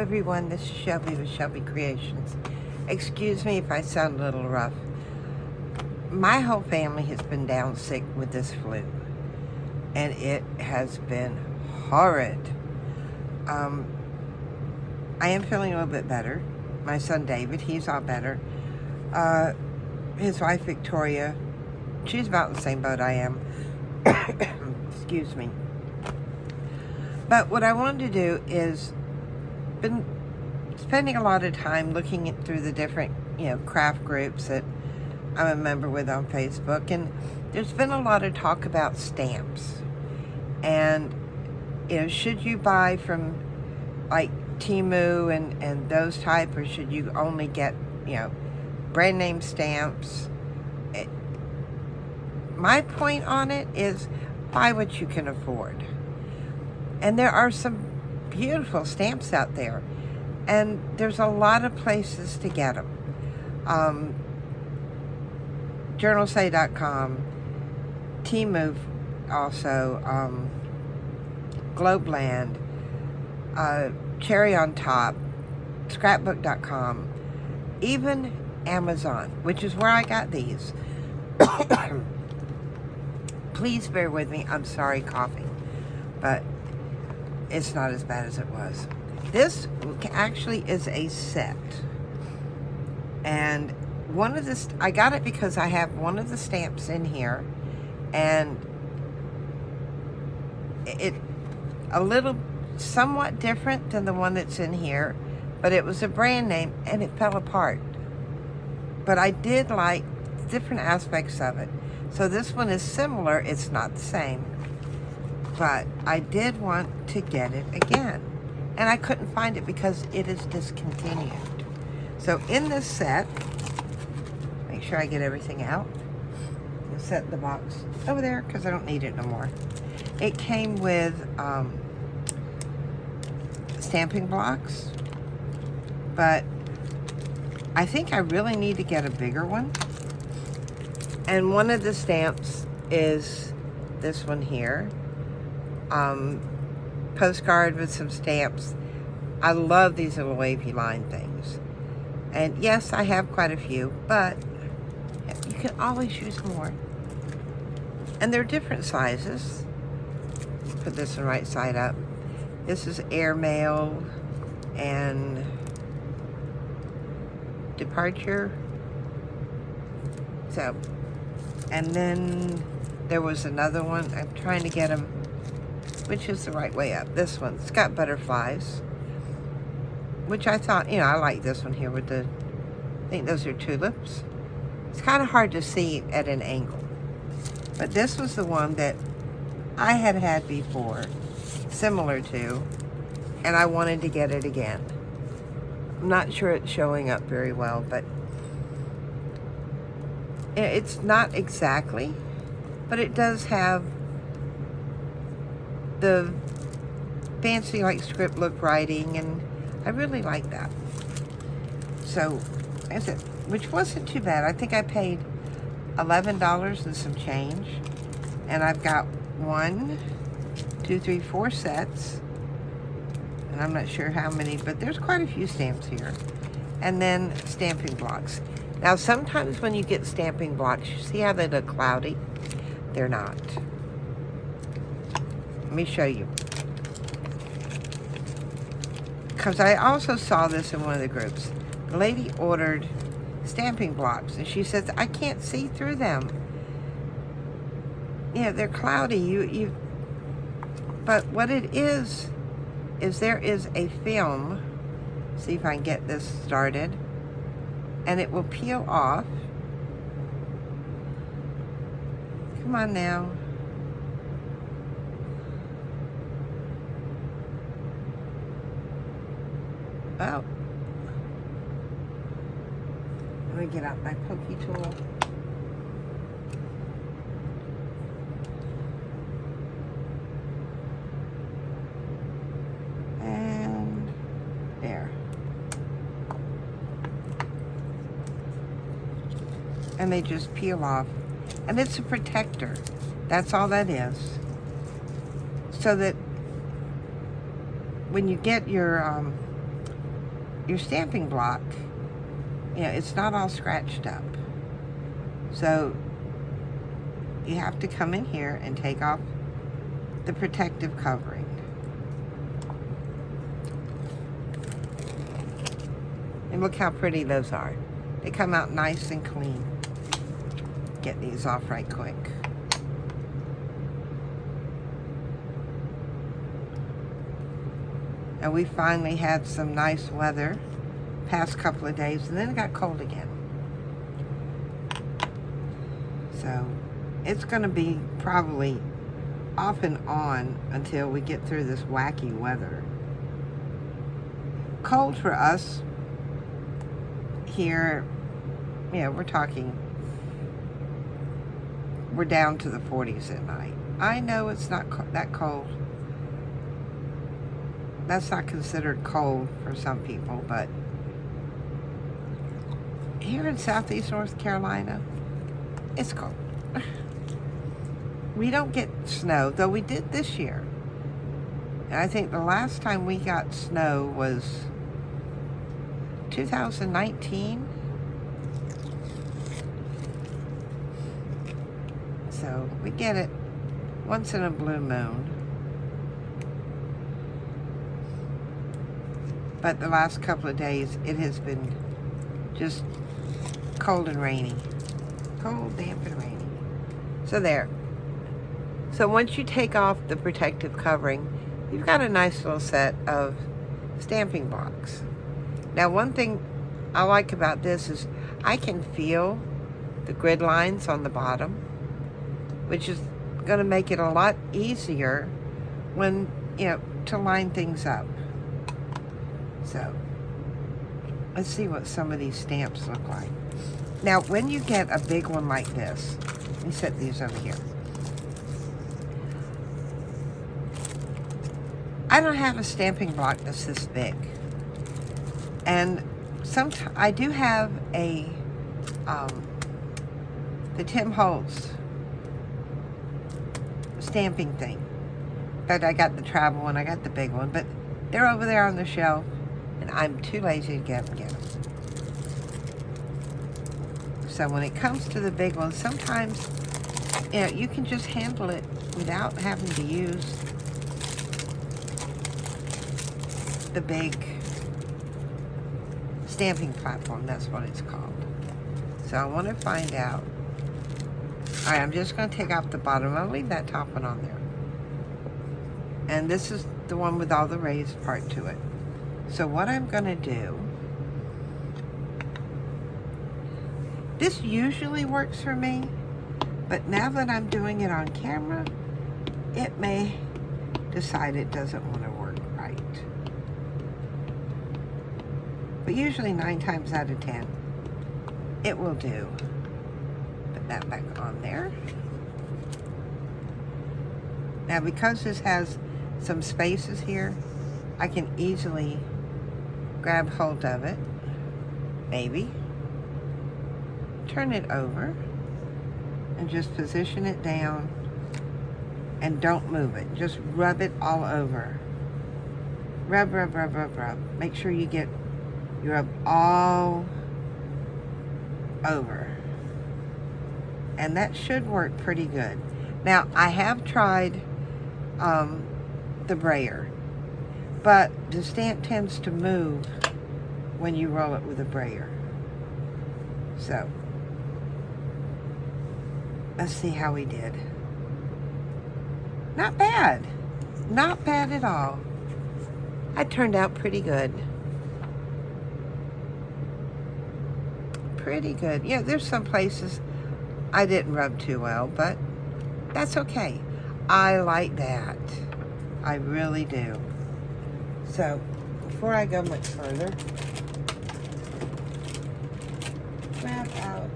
everyone, this is Shelby with Shelby Creations. Excuse me if I sound a little rough. My whole family has been down sick with this flu, and it has been horrid. I am feeling a little bit better. My son David, he's all better. His wife Victoria, she's about in the same boat I am. Excuse me. But what I wanted to do is been spending a lot of time looking through the different, craft groups that I'm a member with on Facebook, and there's been a lot of talk about stamps. And, should you buy from like Temu and those type, or should you only get, brand name stamps? My point on it is buy what you can afford. And there are some beautiful stamps out there, and there's a lot of places to get them. Journalsay.com, Temu, also, Globeland, Cherry on Top, Scrapbook.com, even Amazon, which is where I got these. Please bear with me. I'm sorry, coughing, but it's not as bad as it was. This actually is a set, and I got it because I have one of the stamps in here, and it somewhat different than the one that's in here, but it was a brand name and it fell apart. But I did like different aspects of it. So this one is similar, it's not the same. But I did want to get it again, and I couldn't find it because it is discontinued. So in this set, make sure I get everything out. I'll set the box over there because I don't need it no more. It came with stamping blocks, but I think I really need to get a bigger one. And one of the stamps is this one here. Postcard with some stamps. I love these little wavy line things. And yes, I have quite a few, but you can always use more. And they're different sizes. Put this one right side up. This is airmail and departure. So, and then there was another one. I'm trying to get them, which is the right way up. This one, it's got butterflies, which I thought, I like this one here with I think those are tulips. It's kind of hard to see at an angle. But this was the one that I had before, similar to, and I wanted to get it again. I'm not sure it's showing up very well, but it's not exactly, but it does have the fancy like script look writing, and I really like that. So that's it, which wasn't too bad. I think I paid $11 and some change, and I've got 1, 2, 3, 4 sets, and I'm not sure how many, but there's quite a few stamps here. And then stamping blocks. Now sometimes when you get stamping blocks, you see how they look cloudy? They're not. Let me show you. Because I also saw this in one of the groups. The lady ordered stamping blocks, and she says, I can't see through them. Yeah, they're cloudy. But what it is there is a film. See if I can get this started. And it will peel off. Come on now. Oh. Let me get out my pokey tool. And there. And they just peel off. And it's a protector. That's all that is. So that when you get your your stamping block, it's not all scratched up. So you have to come in here and take off the protective covering. And look how pretty those are. They come out nice and clean. Get these off right quick. And we finally had some nice weather past couple of days, and then it got cold again. So it's going to be probably off and on until we get through this wacky weather. Cold for us here, we're talking, we're down to the 40s at night. I know it's not that cold. That's not considered cold for some people, but here in Southeast North Carolina, it's cold. We don't get snow, though we did this year. And I think the last time we got snow was 2019. So we get it once in a blue moon. But the last couple of days, it has been just cold and rainy. Cold, damp, and rainy. So there. So once you take off the protective covering, you've got a nice little set of stamping blocks. Now, one thing I like about this is I can feel the grid lines on the bottom, which is going to make it a lot easier when, to line things up. So, let's see what some of these stamps look like. Now, when you get a big one like this, let me set these over here. I don't have a stamping block that's this big. And I do have the Tim Holtz stamping thing. But I got the travel one, I got the big one, but they're over there on the shelf, and I'm too lazy to get them. So when it comes to the big ones, sometimes, you can just handle it without having to use the big stamping platform. That's what it's called. So I want to find out. All right, I'm just going to take off the bottom. I'll leave that top one on there. And this is the one with all the raised part to it. So what I'm going to do, this usually works for me, but now that I'm doing it on camera, it may decide it doesn't want to work right. But usually 9 times out of 10, it will do. Put that back on there. Now, because this has some spaces here, I can easily grab hold of it, maybe, turn it over, and just position it down, and don't move it. Just rub it all over. Rub, rub, rub, rub, rub. Make sure you rub all over. And that should work pretty good. Now, I have tried the brayer, but the stamp tends to move when you roll it with a brayer. So, let's see how we did. Not bad. Not bad at all. It turned out pretty good. Pretty good. Yeah, there's some places I didn't rub too well, but that's okay. I like that. I really do. So, before I go much further, grab out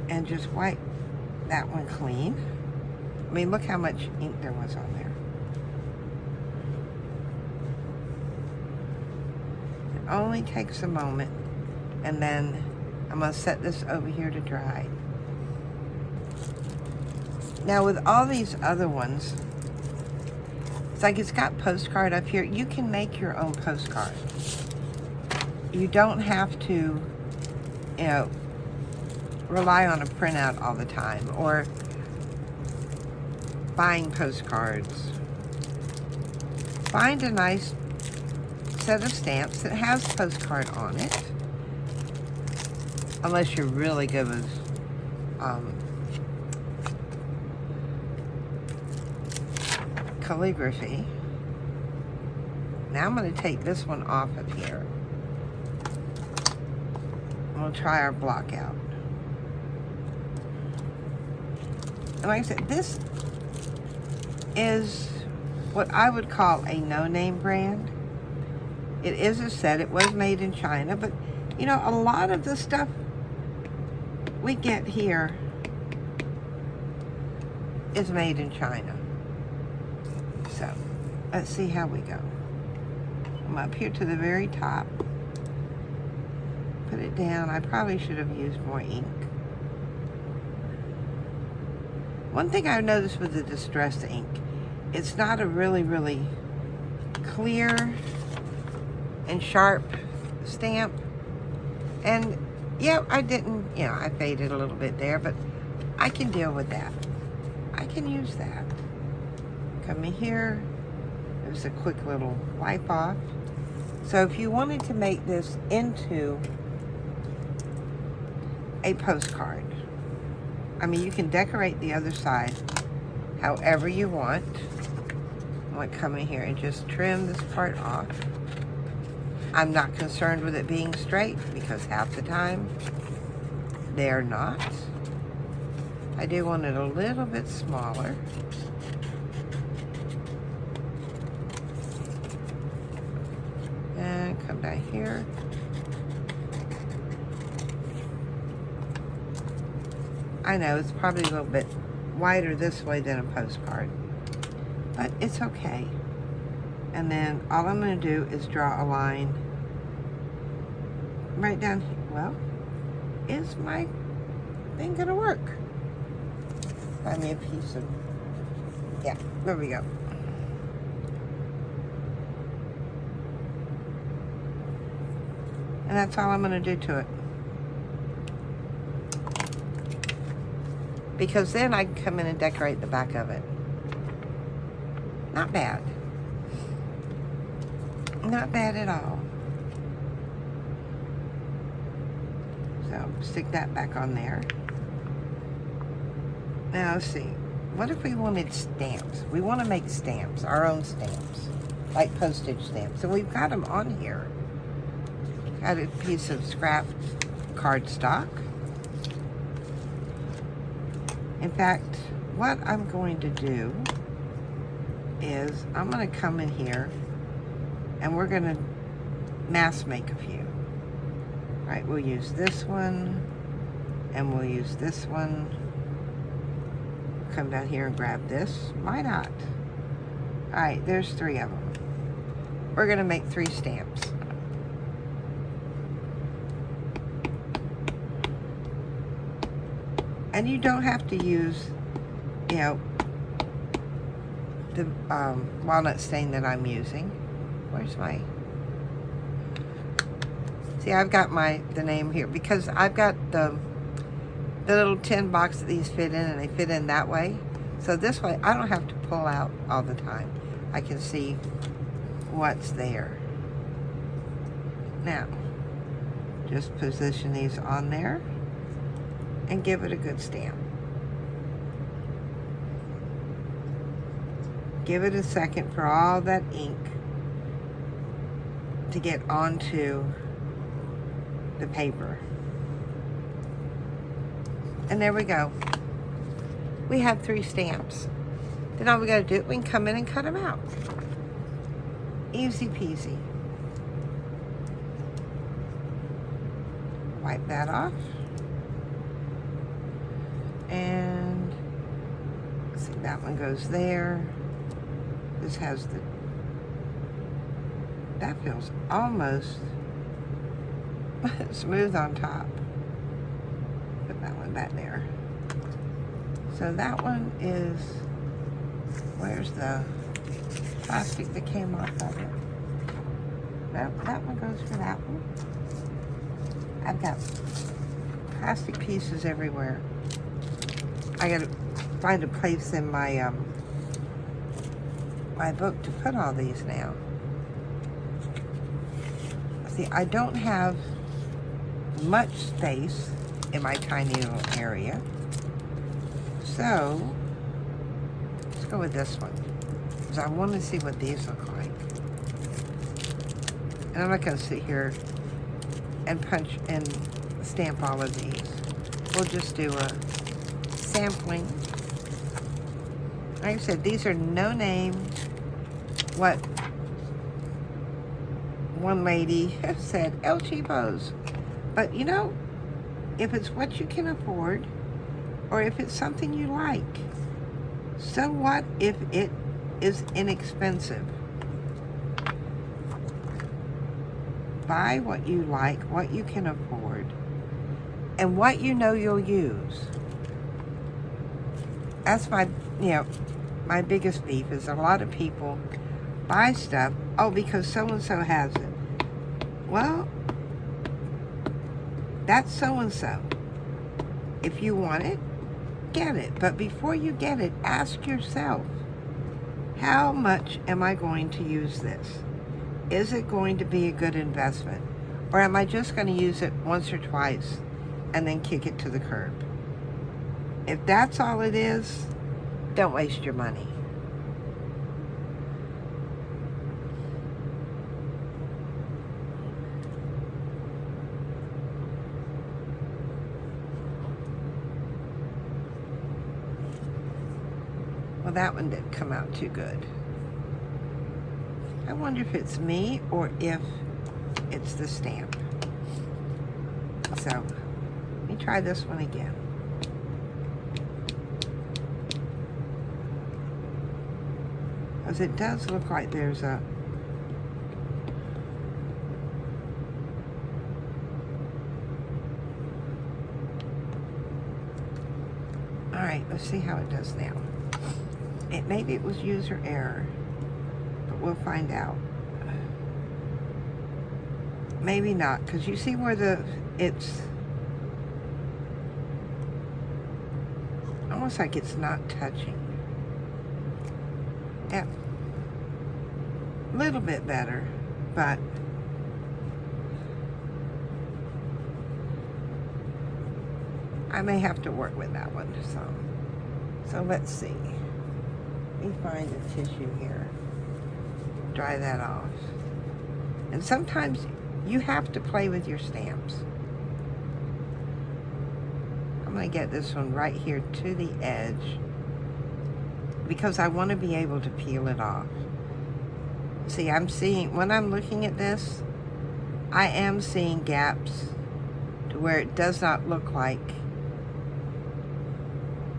and just wipe that one clean. I mean, look how much ink there was on there. It only takes a moment, and then I'm going to set this over here to dry. Now with all these other ones, it's like it's got postcard up here. You can make your own postcard. You don't have to, you know, rely on a printout all the time or buying postcards. Find a nice set of stamps that has postcard on it, unless you're really good with calligraphy. Now I'm going to take this one off of here. And we'll try our block out. And like I said, this is what I would call a no-name brand. It is a set. It was made in China, but you know, a lot of the stuff we get here is made in China. So, let's see how we go. I'm up here to the very top. Put it down. I probably should have used more ink. One thing I've noticed with the distress ink, it's not a really, really clear and sharp stamp. And yeah, I didn't, you know, I faded a little bit there, but I can deal with that. I can use that. Come in here. There's a quick little wipe off. So if you wanted to make this into a postcard, I mean, you can decorate the other side however you want. I'm going to come in here and just trim this part off. I'm not concerned with it being straight because half the time they're not. I do want it a little bit smaller. And come down here. I know it's probably a little bit wider this way than a postcard, but it's okay. And then all I'm going to do is draw a line right down here. Well, is my thing going to work? Find me a piece of, yeah, there we go. And that's all I'm going to do to it. Because then I can come in and decorate the back of it. Not bad. Not bad at all. So, stick that back on there. Now, let's see. What if we wanted stamps? We want to make stamps, our own stamps. Like postage stamps. And we've got them on here. Got a piece of scrap cardstock. In fact, what I'm going to do is I'm going to come in here and we're going to mass make a few. All right, we'll use this one and we'll use this one. Come down here and grab this. Why not? All right, there's 3 of them. We're going to make 3 stamps. And you don't have to use, you know, the walnut stain that I'm using. Where's my... See, I've got the name here because I've got the little tin box that these fit in, and they fit in that way. So this way, I don't have to pull out all the time. I can see what's there. Now, just position these on there and give it a good stamp. Give it a second for all that ink to get onto the paper. And there we go. We have 3 stamps. Then all we gotta do, we can come in and cut them out. Easy peasy. Wipe that off. And let's see, that one goes there. This has the, that feels almost smooth on top. Put that one back there. So that one is, where's the plastic that came off of it? Nope, that one goes for that one. I've got plastic pieces everywhere. I gotta find a place in my my book to put all these now. See, I don't have much space in my tiny little area. So, let's go with this one. Because I want to see what these look like. And I'm not going to sit here and punch and stamp all of these. We'll just do a sampling. Like I said, these are no name. What one lady said, El Cheapos. But you know, if it's what you can afford, or if it's something you like, so what if it is inexpensive? Buy what you like, what you can afford, and what you know you'll use. That's my, my biggest beef is a lot of people buy stuff, oh, because so-and-so has it. Well, that's so-and-so. If you want it, get it. But before you get it, ask yourself, how much am I going to use this? Is it going to be a good investment? Or am I just going to use it once or twice and then kick it to the curb? If that's all it is, don't waste your money. Well, that one didn't come out too good. I wonder if it's me or if it's the stamp. So, let me try this one again. Because it does look like there's a... Alright, let's see how it does now. Maybe it was user error, but we'll find out. Maybe not, because you see where it's almost like it's not touching. Yeah, a little bit better, but I may have to work with that one some. So let's see. Let me find a tissue here. Dry that off. And sometimes you have to play with your stamps. I'm going to get this one right here to the edge because I want to be able to peel it off. See, I'm seeing, when I'm looking at this, I am seeing gaps to where it does not look like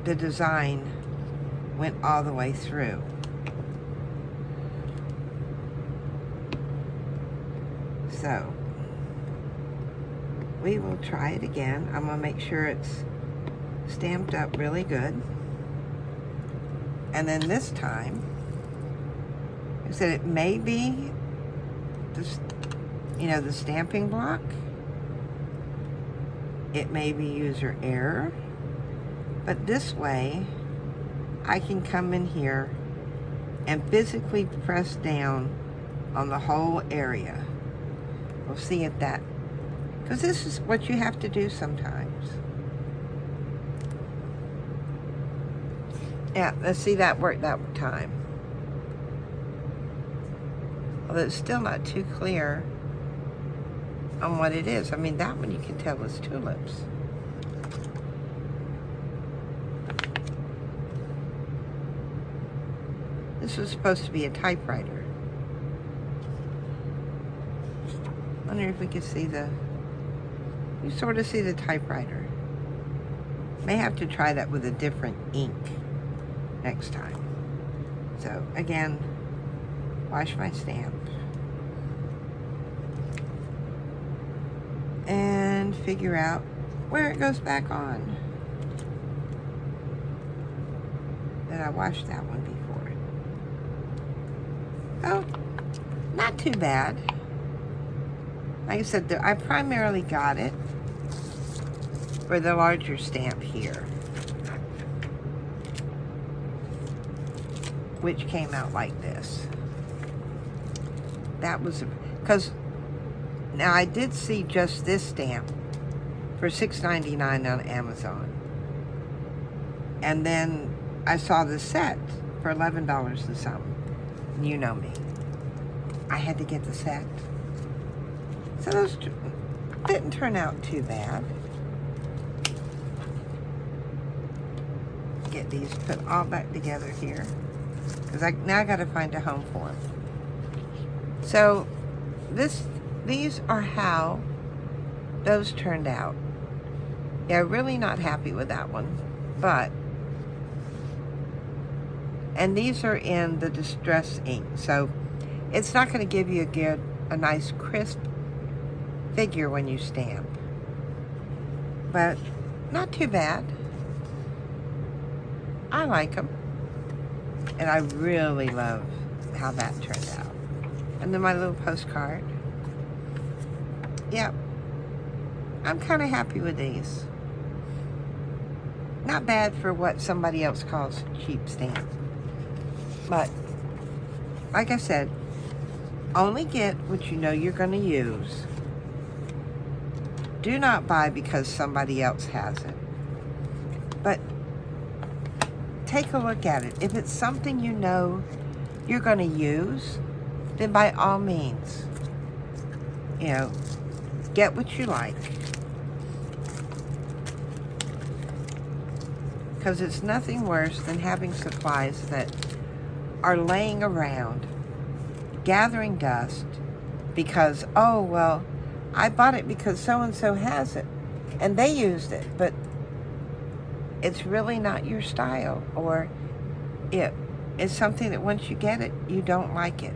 the design went all the way through. So, we will try it again. I'm going to make sure it's stamped up really good. And then this time, I said it may be the stamping block. It may be user error. But this way, I can come in here and physically press down on the whole area. We'll see if that, because this is what you have to do sometimes. Yeah, let's see that work that time. Although it's still not too clear on what it is. I mean, that one you can tell is tulips. This was supposed to be a typewriter. I wonder if we can see you sort of see the typewriter. May have to try that with a different ink next time. So again, wash my stamp. And figure out where it goes back on. And I washed that one before. Oh, not too bad. Like I said, I primarily got it for the larger stamp here, which came out like this. That was, because now I did see just this stamp for $6.99 on Amazon. And then I saw the set for $11 and something. You know me. I had to get the set. So those didn't turn out too bad. Get these put all back together here, because now I got to find a home for them. So these are how those turned out. Yeah, really not happy with that one, but, and these are in the distress ink, so it's not going to give you a nice crisp figure when you stamp, but not too bad. I like them, and I really love how that turned out. And then my little postcard. Yep, I'm kind of happy with these. Not bad for what somebody else calls cheap stamp, but like I said, only get what you know you're going to use. Do not buy because somebody else has it. But take a look at it. If it's something you know you're going to use, then by all means, you know, get what you like. Because it's nothing worse than having supplies that are laying around, gathering dust, because, oh, well, I bought it because so-and-so has it, and they used it, but it's really not your style, or it's something that once you get it, you don't like it.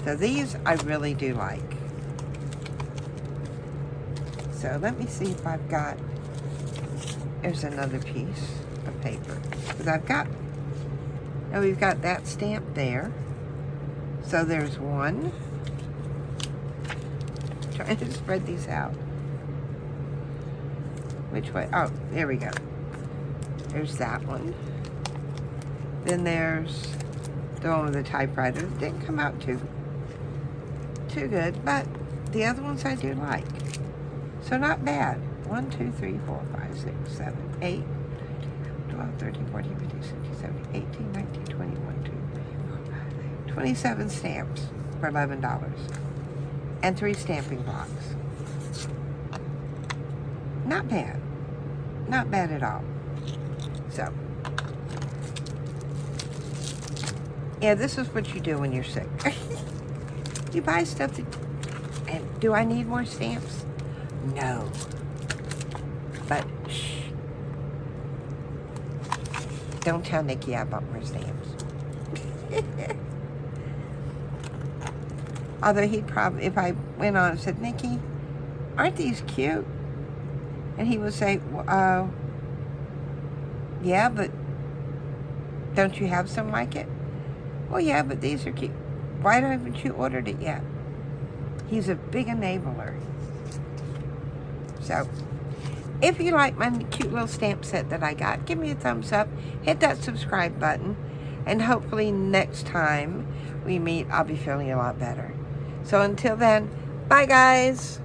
So these I really do like. So let me see if I've got, there's another piece of paper, because now we've got that stamp there. So there's one. Trying to spread these out. Which way? Oh, there we go. There's that one. Then there's the one with the typewriter. Didn't come out too good, but the other ones I do like. So not bad. 1, 2, 3, 4, 5, 6, 7, 8, 12, 13, 14, 15, 16, 17, 18, 19, 20, 1, 2, 3, 4, 5, 27 stamps for $11. And 3 stamping blocks. Not bad. Not bad at all. So, yeah, this is what you do when you're sick. You buy stuff that, and do I need more stamps? No. But, shh. Don't tell Nikki I bought more stamps. Although he'd probably, if I went on and said, Nikki, aren't these cute? And he would say, yeah, but don't you have some like it? Well, yeah, but these are cute. Why haven't you ordered it yet? He's a big enabler. So, if you like my cute little stamp set that I got, give me a thumbs up, hit that subscribe button, and hopefully next time we meet, I'll be feeling a lot better. So until then, bye guys!